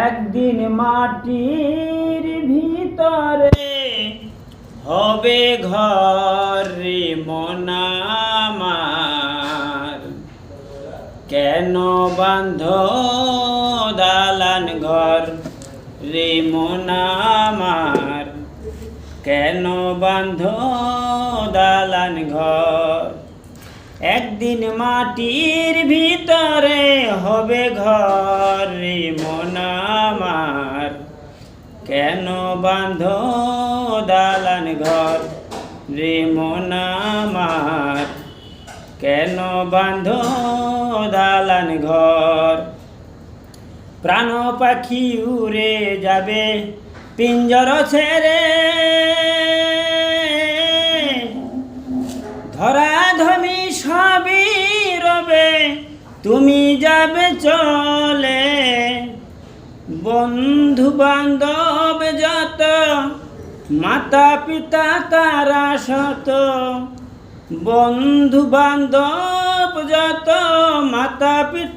একদিন মাটির ভিতরে হবে ঘর রে মন আমার, কেন বাঁধ দালান ঘর রে মন আমার, কেন বাঁধ দালান ঘর। একদিন মাটির ভিতরে হবে ঘর রে মন আমার, কেন বাঁধ দালান ঘর রে মন আমার, কেন বাঁধ দালান ঘর। প্রাণ পাখি উড়ে যাবে পিঞ্জর ছেড়ে, ধরাধমি সবই রবে তুমি যাবে চলে। বন্ধু বান্ধব যত মাতা পিতা তারা শত, বন্ধু বান্ধব যত মাতা পিতা